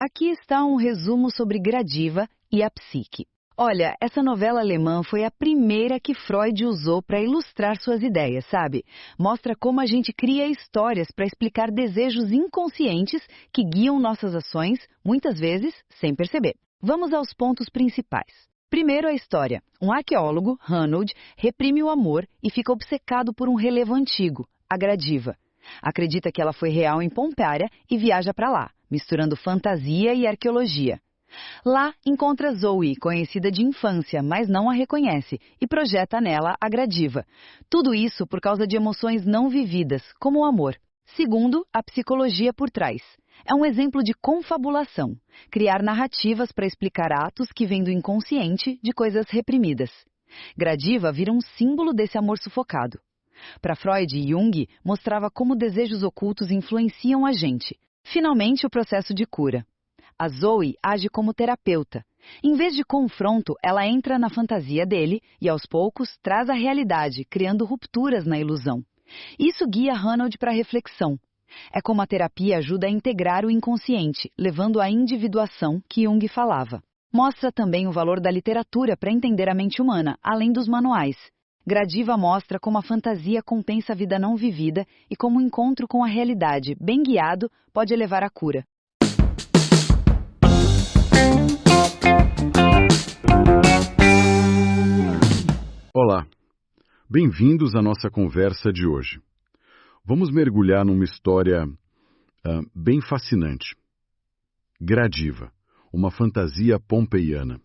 Aqui está um resumo sobre Gradiva e a psique. Olha, essa novela alemã foi a primeira que Freud usou para ilustrar suas ideias, sabe? Mostra como a gente cria histórias para explicar desejos inconscientes que guiam nossas ações, muitas vezes sem perceber. Vamos aos pontos principais. Primeiro, a história. Um arqueólogo, Hanold, reprime o amor e fica obcecado por um relevo antigo, a Gradiva. Acredita que ela foi real em Pompeia e viaja para lá, misturando fantasia e arqueologia. Lá, encontra Zoe, conhecida de infância, mas não a reconhece, e projeta nela a Gradiva. Tudo isso por causa de emoções não vividas, como o amor. Segundo, a psicologia por trás. É um exemplo de confabulação, criar narrativas para explicar atos que vêm do inconsciente de coisas reprimidas. Gradiva vira um símbolo desse amor sufocado. Para Freud e Jung, mostrava como desejos ocultos influenciam a gente. Finalmente, o processo de cura. A Zoe age como terapeuta. Em vez de confronto, ela entra na fantasia dele e, aos poucos, traz a realidade, criando rupturas na ilusão. Isso guia Hanold para a reflexão. É como a terapia ajuda a integrar o inconsciente, levando à individuação que Jung falava. Mostra também o valor da literatura para entender a mente humana, além dos manuais. Gradiva mostra como a fantasia compensa a vida não vivida e como o encontro com a realidade, bem guiado, pode levar à cura. Olá, bem-vindos à nossa conversa de hoje. Vamos mergulhar numa história bem fascinante. Gradiva, uma fantasia pompeiana.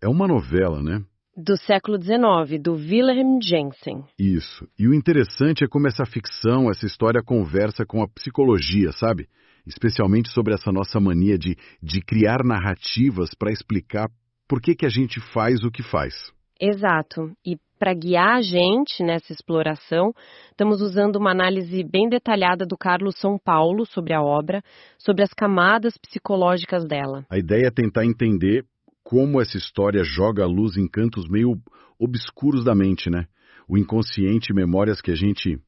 É uma novela, né? Do século XIX, do Wilhelm Jensen. Isso. E o interessante é como essa ficção, essa história conversa com a psicologia, sabe? Especialmente sobre essa nossa mania de criar narrativas para explicar por que a gente faz o que faz. Exato. E para guiar a gente nessa exploração, estamos usando uma análise bem detalhada do Carlos São Paulo sobre a obra, sobre as camadas psicológicas dela. A ideia é tentar entender como essa história joga a luz em cantos meio obscuros da mente, né? O inconsciente, memórias que a gente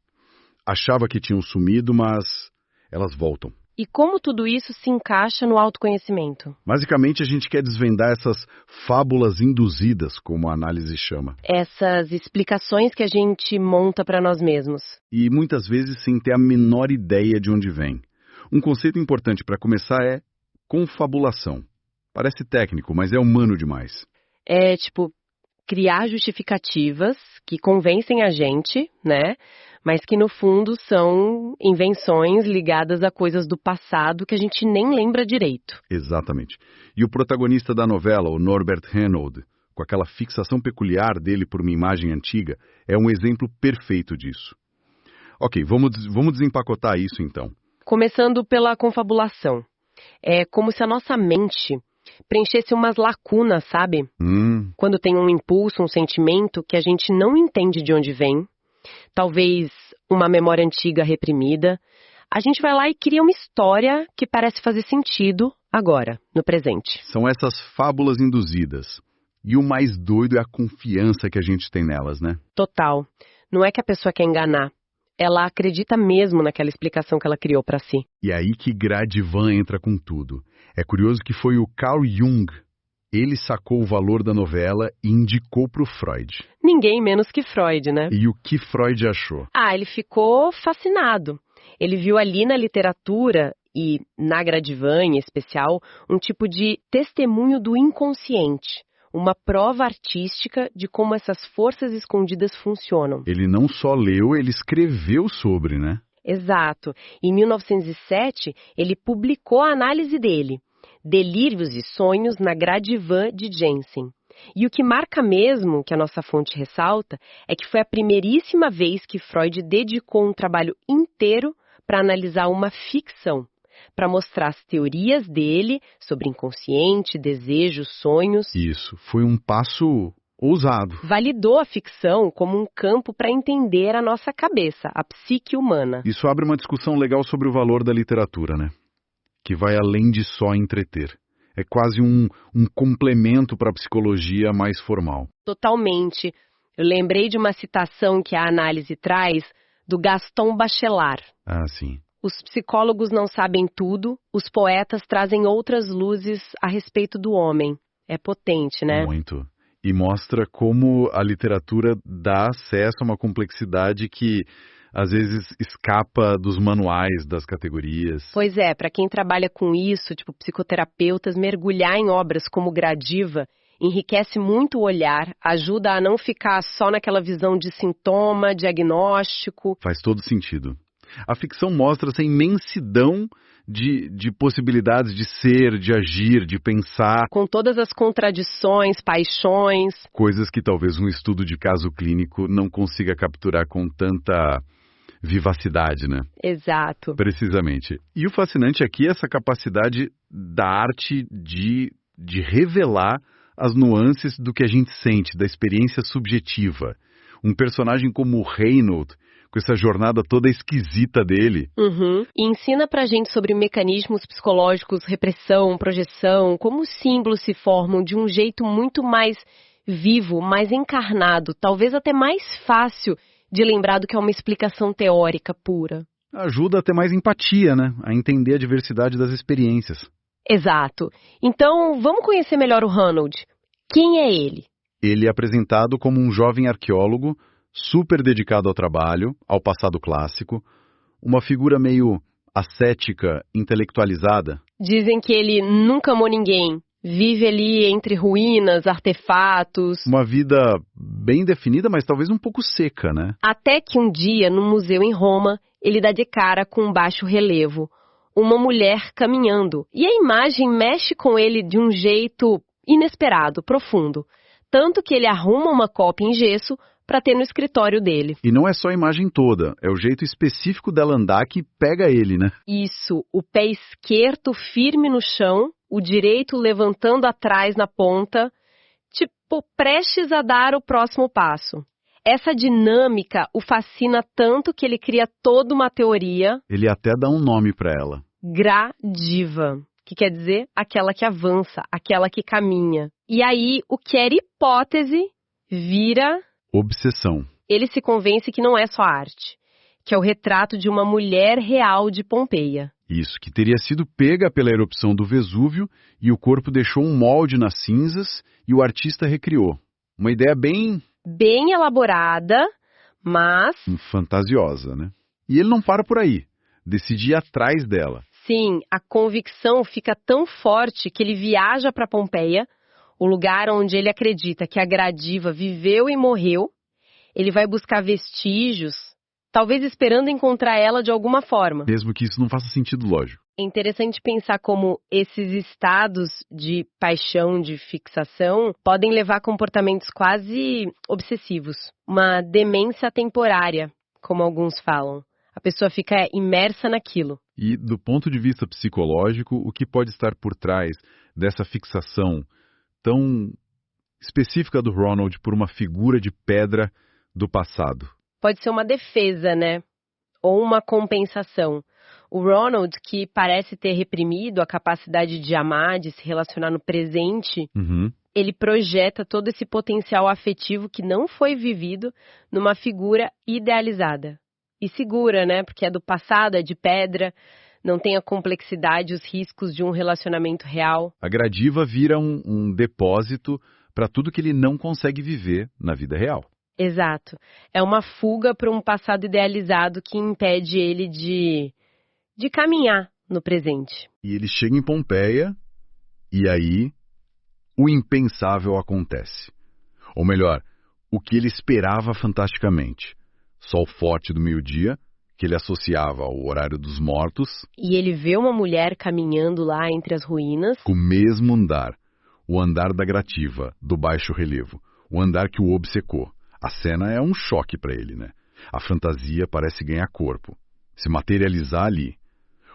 achava que tinham sumido, mas elas voltam. E como tudo isso se encaixa no autoconhecimento? Basicamente, a gente quer desvendar essas fábulas induzidas, como a análise chama. Essas explicações que a gente monta para nós mesmos. E muitas vezes sem ter a menor ideia de onde vem. Um conceito importante para começar é confabulação. Parece técnico, mas é humano demais. É tipo criar justificativas que convencem a gente, né? Mas que no fundo são invenções ligadas a coisas do passado que a gente nem lembra direito. Exatamente. E o protagonista da novela, o Norbert Hanold, com aquela fixação peculiar dele por uma imagem antiga, é um exemplo perfeito disso. Ok, vamos desempacotar isso então. Começando pela confabulação. É como se a nossa mente preenchesse umas lacunas, sabe? Quando tem um impulso, um sentimento que a gente não entende de onde vem, talvez uma memória antiga reprimida, a gente vai lá e cria uma história que parece fazer sentido agora, no presente. São essas fábulas induzidas. E o mais doido é a confiança que a gente tem nelas, né? Total. Não é que a pessoa quer enganar. Ela acredita mesmo naquela explicação que ela criou para si. E aí que Gradiva entra com tudo. É curioso que foi o Carl Jung. Ele sacou o valor da novela e indicou para o Freud. Ninguém menos que Freud, né? E o que Freud achou? Ele ficou fascinado. Ele viu ali na literatura e na Gradiva em especial um tipo de testemunho do inconsciente. Uma prova artística de como essas forças escondidas funcionam. Ele não só leu, ele escreveu sobre, né? Exato. Em 1907, ele publicou a análise dele, Delírios e Sonhos na Gradiva de Jensen. E o que marca mesmo, que a nossa fonte ressalta, é que foi a primeiríssima vez que Freud dedicou um trabalho inteiro para analisar uma ficção, para mostrar as teorias dele sobre inconsciente, desejos, sonhos. Isso, foi um passo ousado. Validou a ficção como um campo para entender a nossa cabeça, a psique humana. Isso abre uma discussão legal sobre o valor da literatura, né? Que vai além de só entreter. É quase um complemento para a psicologia mais formal. Totalmente. Eu lembrei de uma citação que a análise traz do Gaston Bachelard. Ah, sim. Os psicólogos não sabem tudo, os poetas trazem outras luzes a respeito do homem. É potente, né? Muito. E mostra como a literatura dá acesso a uma complexidade que às vezes escapa dos manuais das categorias. Pois é, para quem trabalha com isso, tipo psicoterapeutas, mergulhar em obras como Gradiva enriquece muito o olhar, ajuda a não ficar só naquela visão de sintoma, diagnóstico. Faz todo sentido. A ficção mostra essa imensidão de possibilidades de ser, de agir, de pensar. Com todas as contradições, paixões. Coisas que talvez um estudo de caso clínico não consiga capturar com tanta vivacidade, né? Exato. Precisamente. E o fascinante aqui é essa capacidade da arte de revelar as nuances do que a gente sente, da experiência subjetiva. Um personagem como o Reynolds, com essa jornada toda esquisita dele. E ensina pra gente sobre mecanismos psicológicos, repressão, projeção, como os símbolos se formam de um jeito muito mais vivo, mais encarnado, talvez até mais fácil de lembrar do que é uma explicação teórica pura. Ajuda a ter mais empatia, né? A entender a diversidade das experiências. Exato. Então, vamos conhecer melhor o Ronald. Quem é ele? Ele é apresentado como um jovem arqueólogo super dedicado ao trabalho, ao passado clássico, uma figura meio ascética, intelectualizada. Dizem que ele nunca amou ninguém. Vive ali entre ruínas, artefatos. Uma vida bem definida, mas talvez um pouco seca, né? Até que um dia, num museu em Roma, ele dá de cara com um baixo relevo. Uma mulher caminhando. E a imagem mexe com ele de um jeito inesperado, profundo. Tanto que ele arruma uma cópia em gesso para ter no escritório dele. E não é só a imagem toda, é o jeito específico dela andar que pega ele, né? Isso, o pé esquerdo firme no chão, o direito levantando atrás na ponta, tipo prestes a dar o próximo passo. Essa dinâmica o fascina tanto que ele cria toda uma teoria. Ele até dá um nome para ela. Gradiva, que quer dizer aquela que avança, aquela que caminha. E aí, o que era hipótese vira obsessão. Ele se convence que não é só arte, que é o retrato de uma mulher real de Pompeia. Isso, que teria sido pega pela erupção do Vesúvio e o corpo deixou um molde nas cinzas e o artista recriou. Uma ideia bem elaborada, mas fantasiosa, né? E ele não para por aí. Decide ir atrás dela. Sim, a convicção fica tão forte que ele viaja para Pompeia, o lugar onde ele acredita que a Gradiva viveu e morreu. Ele vai buscar vestígios, talvez esperando encontrar ela de alguma forma. Mesmo que isso não faça sentido lógico. É interessante pensar como esses estados de paixão, de fixação, podem levar a comportamentos quase obsessivos. Uma demência temporária, como alguns falam. A pessoa fica imersa naquilo. E do ponto de vista psicológico, o que pode estar por trás dessa fixação tão específica do Ronald por uma figura de pedra do passado? Pode ser uma defesa, né? Ou uma compensação. O Ronald, que parece ter reprimido a capacidade de amar, de se relacionar no presente, ele projeta todo esse potencial afetivo que não foi vivido numa figura idealizada. E segura, né? Porque é do passado, é de pedra, não tem a complexidade, os riscos de um relacionamento real. A Gradiva vira um depósito para tudo que ele não consegue viver na vida real. Exato. É uma fuga para um passado idealizado que impede ele de caminhar no presente. E ele chega em Pompeia e aí o impensável acontece. Ou melhor, o que ele esperava fantasticamente. Sol forte do meio-dia, que ele associava ao horário dos mortos. E ele vê uma mulher caminhando lá entre as ruínas. Com o mesmo andar. O andar da Gradiva, do baixo relevo. O andar que o obcecou. A cena é um choque para ele, né? A fantasia parece ganhar corpo. Se materializar ali.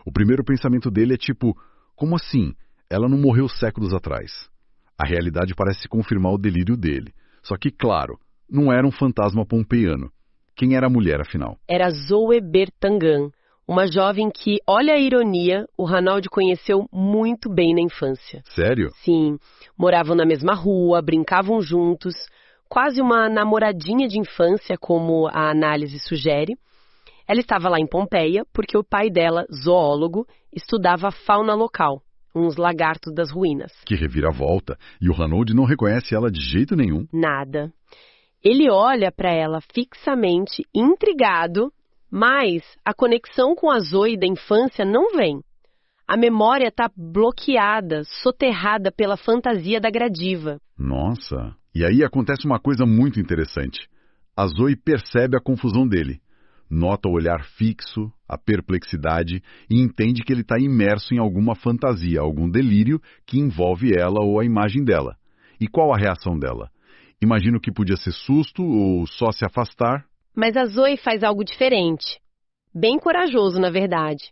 O primeiro pensamento dele é tipo, como assim? Ela não morreu séculos atrás. A realidade parece confirmar o delírio dele. Só que, claro, não era um fantasma pompeiano. Quem era a mulher, afinal? Era Zoe Bertangan, uma jovem que, olha a ironia, o Ronald conheceu muito bem na infância. Sério? Sim, moravam na mesma rua, brincavam juntos, quase uma namoradinha de infância, como a análise sugere. Ela estava lá em Pompeia porque o pai dela, zoólogo, estudava a fauna local, uns lagartos das ruínas. Que reviravolta! E o Hanaud não reconhece ela de jeito nenhum. Nada. Ele olha para ela fixamente, intrigado, mas a conexão com a Zoe da infância não vem. A memória está bloqueada, soterrada pela fantasia da Gradiva. Nossa! E aí acontece uma coisa muito interessante. A Zoe percebe a confusão dele. Nota o olhar fixo, a perplexidade e entende que ele está imerso em alguma fantasia, algum delírio que envolve ela ou a imagem dela. E qual a reação dela? Imagino que podia ser susto ou só se afastar. Mas a Zoe faz algo diferente. Bem corajoso, na verdade.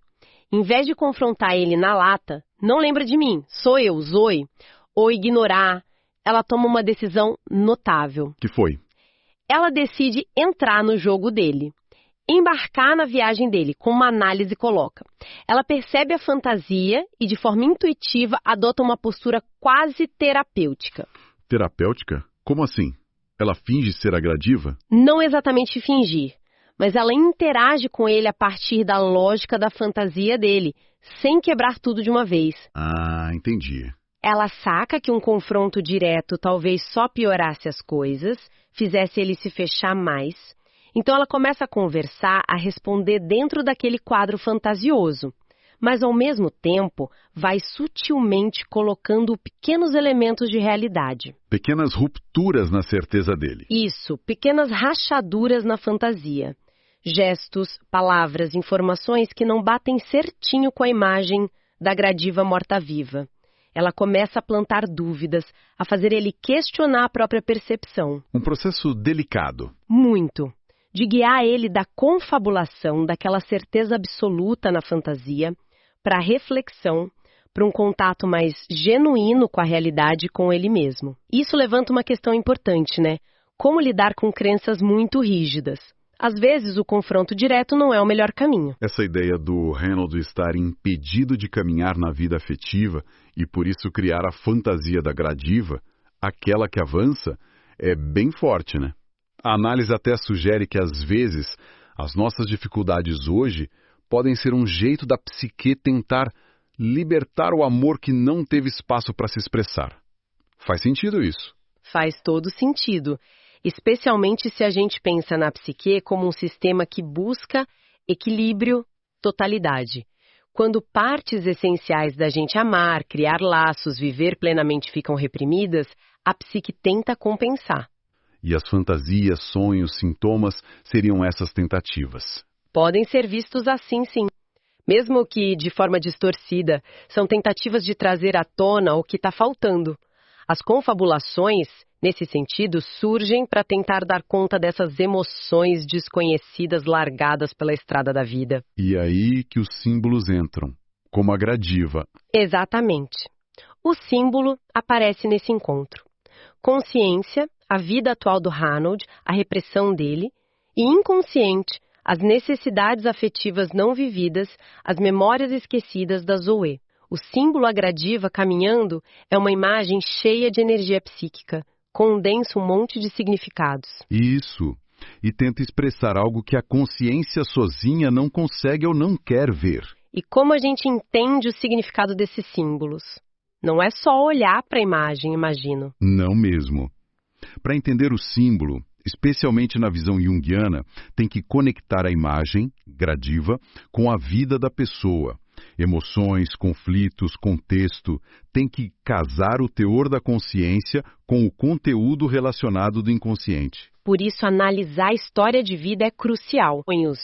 Em vez de confrontar ele na lata, não lembra de mim, sou eu, Zoe, ou ignorar, ela toma uma decisão notável. Que foi? Ela decide entrar no jogo dele. Embarcar na viagem dele, como uma análise coloca. Ela percebe a fantasia e, de forma intuitiva, adota uma postura quase terapêutica. Terapêutica? Como assim? Ela finge ser a Gradiva? Não exatamente fingir, mas ela interage com ele a partir da lógica da fantasia dele, sem quebrar tudo de uma vez. Ah, entendi. Ela saca que um confronto direto talvez só piorasse as coisas, fizesse ele se fechar mais. Então ela começa a conversar, a responder dentro daquele quadro fantasioso, mas ao mesmo tempo vai sutilmente colocando pequenos elementos de realidade. Pequenas rupturas na certeza dele. Isso, pequenas rachaduras na fantasia. Gestos, palavras, informações que não batem certinho com a imagem da Gradiva morta-viva. Ela começa a plantar dúvidas, a fazer ele questionar a própria percepção. Um processo delicado. Muito. De guiar ele da confabulação, daquela certeza absoluta na fantasia, para a reflexão, para um contato mais genuíno com a realidade e com ele mesmo. Isso levanta uma questão importante, né? Como lidar com crenças muito rígidas? Às vezes, o confronto direto não é o melhor caminho. Essa ideia do Hanaud estar impedido de caminhar na vida afetiva e por isso criar a fantasia da Gradiva, aquela que avança, é bem forte, né? A análise até sugere que, às vezes, as nossas dificuldades hoje podem ser um jeito da psique tentar libertar o amor que não teve espaço para se expressar. Faz sentido isso? Faz todo sentido, especialmente se a gente pensa na psique como um sistema que busca equilíbrio, totalidade. Quando partes essenciais da gente amar, criar laços, viver plenamente ficam reprimidas, a psique tenta compensar. E as fantasias, sonhos, sintomas seriam essas tentativas. Podem ser vistos assim, sim. Mesmo que de forma distorcida, são tentativas de trazer à tona o que está faltando. As confabulações, nesse sentido, surgem para tentar dar conta dessas emoções desconhecidas largadas pela estrada da vida. E aí que os símbolos entram, como a Gradiva. Exatamente. O símbolo aparece nesse encontro. Consciência, a vida atual do Hanaud, a repressão dele, e inconsciente, as necessidades afetivas não vividas, as memórias esquecidas da Zoe. O símbolo Gradiva caminhando é uma imagem cheia de energia psíquica, condensa um monte de significados. Isso, e tenta expressar algo que a consciência sozinha não consegue ou não quer ver. E como a gente entende o significado desses símbolos? Não é só olhar para a imagem, imagino. Não mesmo. Para entender o símbolo, especialmente na visão junguiana, tem que conectar a imagem, Gradiva, com a vida da pessoa. Emoções, conflitos, contexto, tem que casar o teor da consciência com o conteúdo relacionado do inconsciente. Por isso, analisar a história de vida é crucial. Sonhos,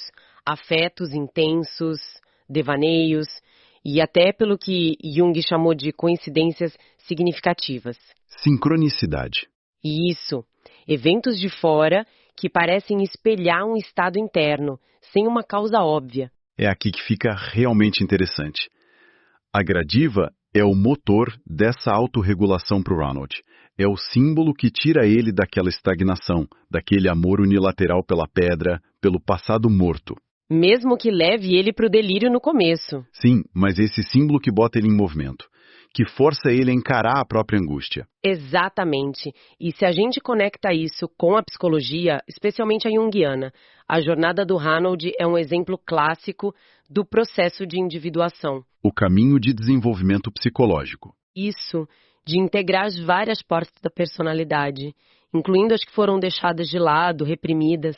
afetos intensos, devaneios, e até pelo que Jung chamou de coincidências significativas. Sincronicidade. Isso, eventos de fora que parecem espelhar um estado interno, sem uma causa óbvia. É aqui que fica realmente interessante. A Gradiva é o motor dessa autorregulação para o Hanaud. É o símbolo que tira ele daquela estagnação, daquele amor unilateral pela pedra, pelo passado morto. Mesmo que leve ele para o delírio no começo. Sim, mas esse símbolo que bota ele em movimento, que força ele a encarar a própria angústia. Exatamente. E se a gente conecta isso com a psicologia, especialmente a junguiana, a jornada do Hanaud é um exemplo clássico do processo de individuação. O caminho de desenvolvimento psicológico. Isso, de integrar as várias partes da personalidade, incluindo as que foram deixadas de lado, reprimidas.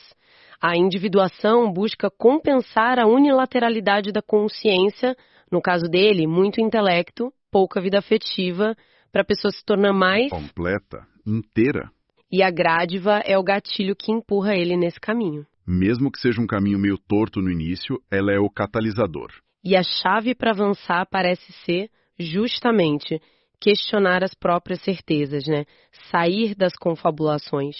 A individuação busca compensar a unilateralidade da consciência, no caso dele, muito intelecto, pouca vida afetiva, para a pessoa se tornar mais completa, inteira. E a Gradiva é o gatilho que empurra ele nesse caminho. Mesmo que seja um caminho meio torto no início, ela é o catalisador. E a chave para avançar parece ser, justamente, questionar as próprias certezas, né? Sair das confabulações.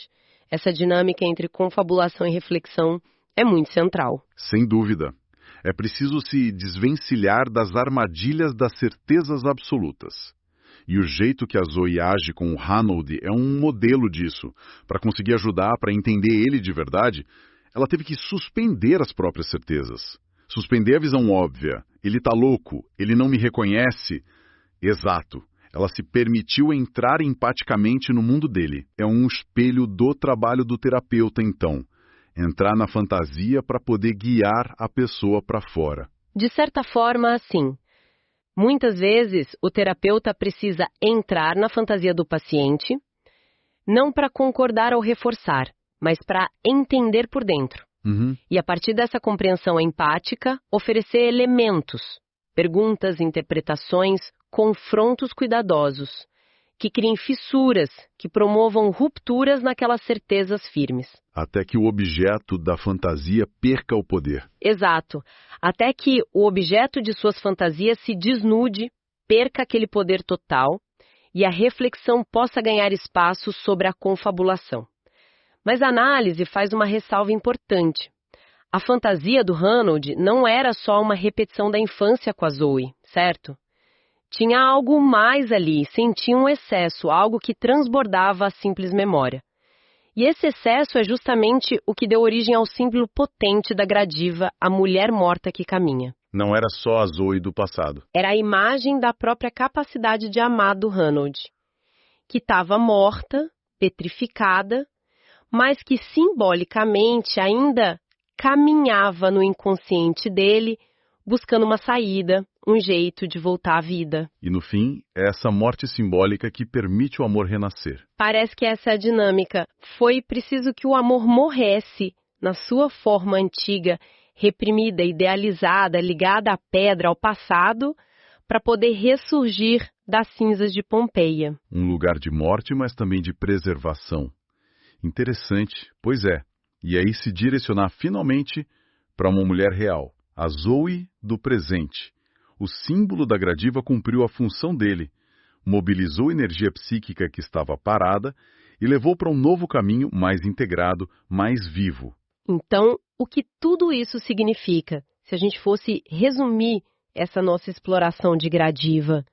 Essa dinâmica entre confabulação e reflexão é muito central. Sem dúvida. É preciso se desvencilhar das armadilhas das certezas absolutas. E o jeito que a Zoe age com o Hanaud é um modelo disso. Para conseguir ajudar, para entender ele de verdade, ela teve que suspender as próprias certezas. Suspender a visão óbvia. Ele tá louco, ele não me reconhece. Exato. Ela se permitiu entrar empaticamente no mundo dele. É um espelho do trabalho do terapeuta, então. Entrar na fantasia para poder guiar a pessoa para fora. De certa forma, sim. Muitas vezes, o terapeuta precisa entrar na fantasia do paciente, não para concordar ou reforçar, mas para entender por dentro. E a partir dessa compreensão empática, oferecer elementos, perguntas, interpretações, confrontos cuidadosos, que criem fissuras, que promovam rupturas naquelas certezas firmes. Até que o objeto da fantasia perca o poder. Exato. Até que o objeto de suas fantasias se desnude, perca aquele poder total e a reflexão possa ganhar espaço sobre a confabulação. Mas a análise faz uma ressalva importante. A fantasia do Hanaud não era só uma repetição da infância com a Zoe, certo? Tinha algo mais ali, sentia um excesso, algo que transbordava a simples memória. E esse excesso é justamente o que deu origem ao símbolo potente da Gradiva, a mulher morta que caminha. Não era só a Zoe do passado. Era a imagem da própria capacidade de amar do Hanaud, que estava morta, petrificada, mas que simbolicamente ainda caminhava no inconsciente dele, buscando uma saída, um jeito de voltar à vida. E no fim, é essa morte simbólica que permite o amor renascer. Parece que essa é a dinâmica. Foi preciso que o amor morresse na sua forma antiga, reprimida, idealizada, ligada à pedra, ao passado, para poder ressurgir das cinzas de Pompeia. Um lugar de morte, mas também de preservação. Interessante, pois é. E aí se direcionar finalmente para uma mulher real, a Zoe do presente. O símbolo da Gradiva cumpriu a função dele, mobilizou a energia psíquica que estava parada e levou para um novo caminho mais integrado, mais vivo. Então, o que tudo isso significa? Se a gente fosse resumir essa nossa exploração de Gradiva,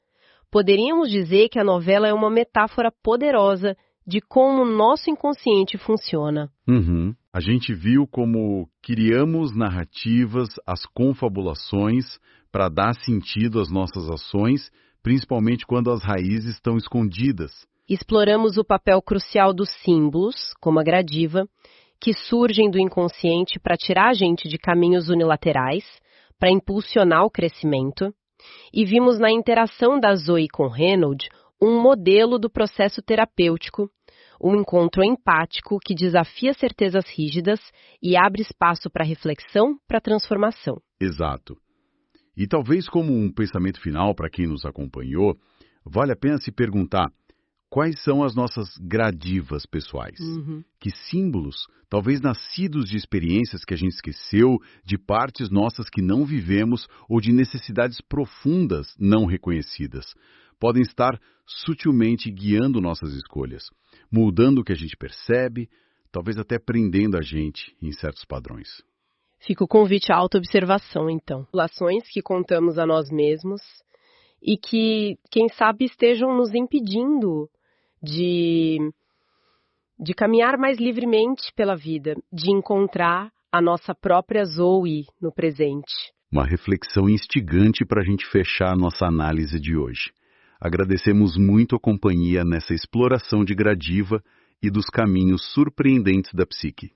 poderíamos dizer que a novela é uma metáfora poderosa de como o nosso inconsciente funciona. A gente viu como criamos narrativas, as confabulações, para dar sentido às nossas ações, principalmente quando as raízes estão escondidas. Exploramos o papel crucial dos símbolos, como a Gradiva, que surgem do inconsciente para tirar a gente de caminhos unilaterais, para impulsionar o crescimento, e vimos na interação da Zoe com Hanaud um modelo do processo terapêutico, um encontro empático que desafia certezas rígidas e abre espaço para reflexão, para transformação. Exato. E talvez como um pensamento final para quem nos acompanhou, vale a pena se perguntar quais são as nossas gradivas pessoais. Que símbolos, talvez nascidos de experiências que a gente esqueceu, de partes nossas que não vivemos ou de necessidades profundas não reconhecidas, podem estar sutilmente guiando nossas escolhas, mudando o que a gente percebe, talvez até prendendo a gente em certos padrões. Fica o convite à autoobservação, então. Relações que contamos a nós mesmos e que, quem sabe, estejam nos impedindo de caminhar mais livremente pela vida, de encontrar a nossa própria Zoe no presente. Uma reflexão instigante para a gente fechar a nossa análise de hoje. Agradecemos muito a companhia nessa exploração de Gradiva e dos caminhos surpreendentes da psique.